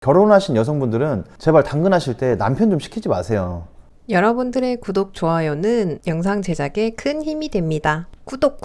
결혼하신 여성분들은 제발 당근 하실 때 남편 좀 시키지 마세요. 여러분들의 구독, 좋아요는 영상 제작에 큰 힘이 됩니다. 구독!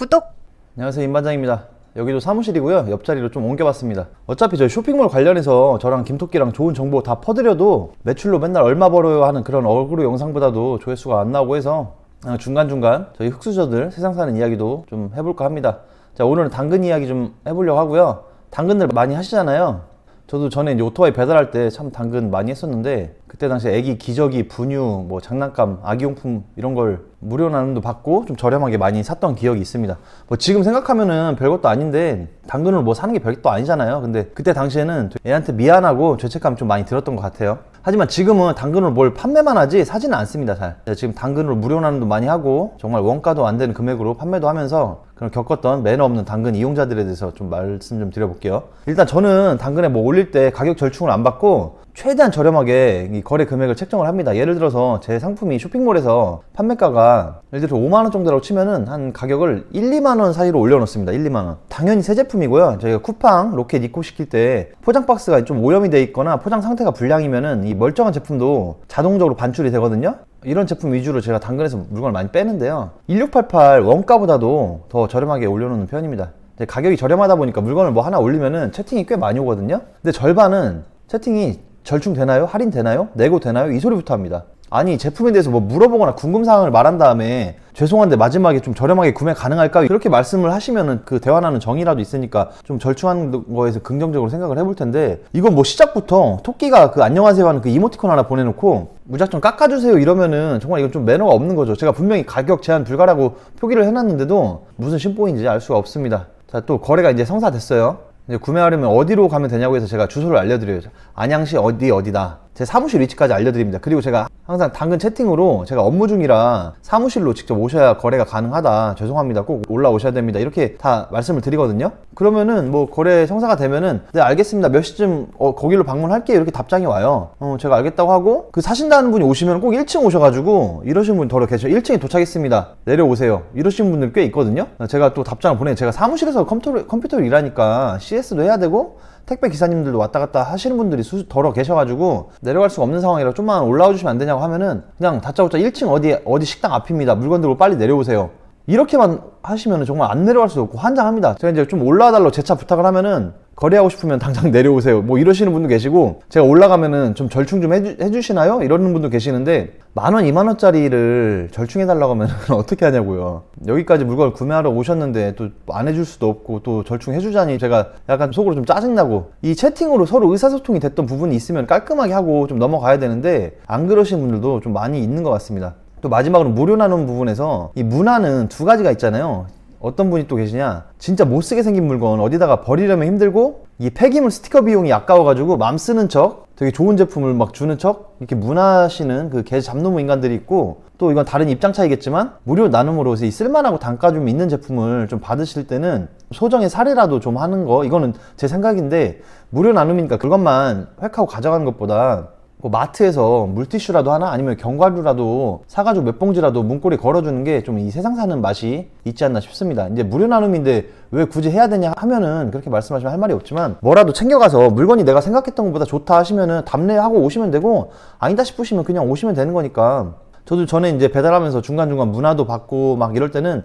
안녕하세요, 임반장입니다. 여기도 사무실이고요. 옆자리로 좀 옮겨봤습니다. 어차피 저희 쇼핑몰 관련해서 저랑 김토끼랑 좋은 정보 다 퍼드려도 매출로 맨날 얼마 벌어요 하는 그런 얼굴 영상보다도 조회수가 안 나오고 해서 중간중간 저희 흑수저들 세상 사는 이야기도 좀 해볼까 합니다. 자, 오늘은 당근 이야기 좀 해보려고 하고요. 당근들 많이 하시잖아요. 저도 전에 이제 오토바이 배달할 때 참 당근 많이 했었는데, 그때 당시에 애기 기저귀, 분유, 뭐 장난감, 아기용품 이런 걸 무료 나눔도 받고 좀 저렴하게 많이 샀던 기억이 있습니다. 뭐 지금 생각하면은 별것도 아닌데 당근을 뭐 사는 게 별것도 아니잖아요. 근데 그때 당시에는 애한테 미안하고 죄책감이 좀 많이 들었던 것 같아요. 하지만 지금은 당근으로 뭘 판매만 하지 사지는 않습니다. 잘 지금 당근으로 무료 나눔도 많이 하고 정말 원가도 안 되는 금액으로 판매도 하면서 그런 겪었던 매너 없는 당근 이용자들에 대해서 좀 말씀 좀 드려볼게요. 일단 저는 당근에 뭐 올릴 때 가격 절충을 안 받고 최대한 저렴하게 이 거래 금액을 책정을 합니다. 예를 들어서 제 상품이 쇼핑몰에서 판매가가 예를 들어서 5만원 정도라고 치면은 한 가격을 1, 2만원 사이로 올려놓습니다. 1, 2만원. 당연히 새 제품이고요. 저희가 쿠팡, 로켓 입고 시킬 때 포장 박스가 좀 오염이 돼 있거나 포장 상태가 불량이면은 이 멀쩡한 제품도 자동적으로 반출이 되거든요. 이런 제품 위주로 제가 당근에서 물건을 많이 빼는데요. 1688 원가보다도 더 저렴하게 올려놓는 편입니다. 가격이 저렴하다 보니까 물건을 뭐 하나 올리면은 채팅이 꽤 많이 오거든요. 근데 절반은 채팅이 절충되나요? 할인되나요? 내고 되나요? 이 소리부터 합니다. 아니, 제품에 대해서 뭐 물어보거나 궁금사항을 말한 다음에 죄송한데 마지막에 좀 저렴하게 구매 가능할까요? 그렇게 말씀을 하시면은 그 대화나는 정이라도 있으니까 좀 절충하는 거에서 긍정적으로 생각을 해볼 텐데, 이건 뭐 시작부터 토끼가 그 안녕하세요 하는 그 이모티콘 하나 보내놓고 무작정 깎아주세요 이러면은 정말 이건 좀 매너가 없는 거죠. 제가 분명히 가격 제한 불가라고 표기를 해놨는데도 무슨 심보인지 알 수가 없습니다. 자, 또 거래가 이제 성사됐어요. 이제 구매하려면 어디로 가면 되냐고 해서 제가 주소를 알려드려요. 안양시 어디다. 제 사무실 위치까지 알려드립니다. 그리고 제가 항상 당근 채팅으로 제가 업무 중이라 사무실로 직접 오셔야 거래가 가능하다. 죄송합니다. 꼭 올라오셔야 됩니다. 이렇게 다 말씀을 드리거든요. 그러면은 뭐 거래 성사가 되면은 네, 알겠습니다. 몇 시쯤 거기로 방문할게요. 이렇게 답장이 와요. 제가 알겠다고 하고 그 사신다는 분이 오시면 꼭 1층 오셔가지고 이러신 분 더러 계셔. 1층에 도착했습니다. 내려오세요. 이러신 분들 꽤 있거든요. 제가 또 답장을 보내. 제가 사무실에서 컴퓨터로 일하니까 CS도 해야 되고 택배 기사님들도 왔다 갔다 하시는 분들이 더러 계셔가지고 내려갈 수가 없는 상황이라 좀만 올라와 주시면 안 되냐고 하면은 그냥 다짜고짜 1층 어디 식당 앞입니다. 물건 들고 빨리 내려오세요. 이렇게만 하시면은 정말 안 내려갈 수도 없고 환장합니다. 제가 이제 좀 올라와 달라고 재차 부탁을 하면은 거래하고 싶으면 당장 내려오세요. 뭐 이러시는 분도 계시고, 제가 올라가면은 좀 절충 좀 해주시나요? 이러는 분도 계시는데, 10,000원, 20,000원짜리를 절충해달라고 하면 어떻게 하냐고요. 여기까지 물건을 구매하러 오셨는데 또 안 해줄 수도 없고 또 절충해주자니 제가 약간 속으로 좀 짜증나고, 이 채팅으로 서로 의사소통이 됐던 부분이 있으면 깔끔하게 하고 좀 넘어가야 되는데 안 그러신 분들도 좀 많이 있는 것 같습니다. 또 마지막으로 무료 나눔 부분에서 이 문화는 두 가지가 있잖아요. 어떤 분이 또 계시냐, 진짜 못쓰게 생긴 물건 어디다가 버리려면 힘들고 이 폐기물 스티커 비용이 아까워가지고 맘 쓰는 척 되게 좋은 제품을 막 주는 척 이렇게 문하시는 그 개 잡놈 인간들이 있고, 또 이건 다른 입장 차이겠지만 무료 나눔으로 이 쓸만하고 단가 좀 있는 제품을 좀 받으실 때는 소정의 사례라도 좀 하는 거, 이거는 제 생각인데, 무료 나눔이니까 그것만 획하고 가져가는 것보다 뭐 마트에서 물티슈라도 하나 아니면 견과류라도 사가지고 몇 봉지라도 문고리 걸어주는 게 좀 이 세상 사는 맛이 있지 않나 싶습니다. 이제 무료 나눔인데 왜 굳이 해야 되냐 하면은 그렇게 말씀하시면 할 말이 없지만, 뭐라도 챙겨가서 물건이 내가 생각했던 것보다 좋다 하시면은 답례하고 오시면 되고, 아니다 싶으시면 그냥 오시면 되는 거니까. 저도 전에 이제 배달하면서 중간중간 문화도 받고 막 이럴 때는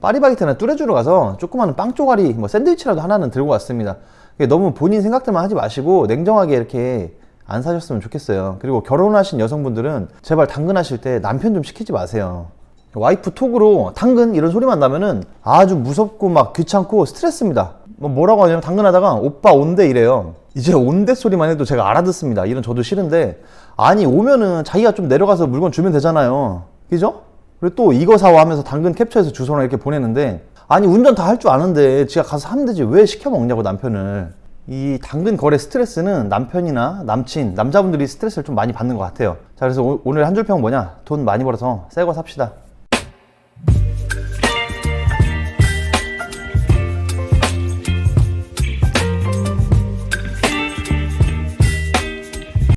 파리바게트나 뚜레쥬르 가서 조그마한 빵 쪼가리 뭐 샌드위치라도 하나는 들고 왔습니다. 너무 본인 생각들만 하지 마시고 냉정하게 이렇게 안 사셨으면 좋겠어요. 그리고 결혼하신 여성분들은 제발 당근 하실 때 남편 좀 시키지 마세요. 와이프 톡으로 당근 이런 소리만 나면은 아주 무섭고 막 귀찮고 스트레스입니다. 뭐라고 하냐면 당근 하다가 오빠 온대 이래요. 이제 온대 소리만 해도 제가 알아듣습니다. 이런 저도 싫은데, 아니 오면은 자기가 좀 내려가서 물건 주면 되잖아요. 그죠? 그리고 또 이거 사와 하면서 당근 캡처해서 주소나 이렇게 보내는데, 아니 운전 다 할 줄 아는데 지가 가서 하면 되지 왜 시켜 먹냐고 남편을. 이 당근 거래 스트레스는 남편이나 남친, 남자분들이 스트레스를 좀 많이 받는 것 같아요. 자, 그래서 오늘 한 줄 평은 뭐냐? 돈 많이 벌어서 새 거 삽시다.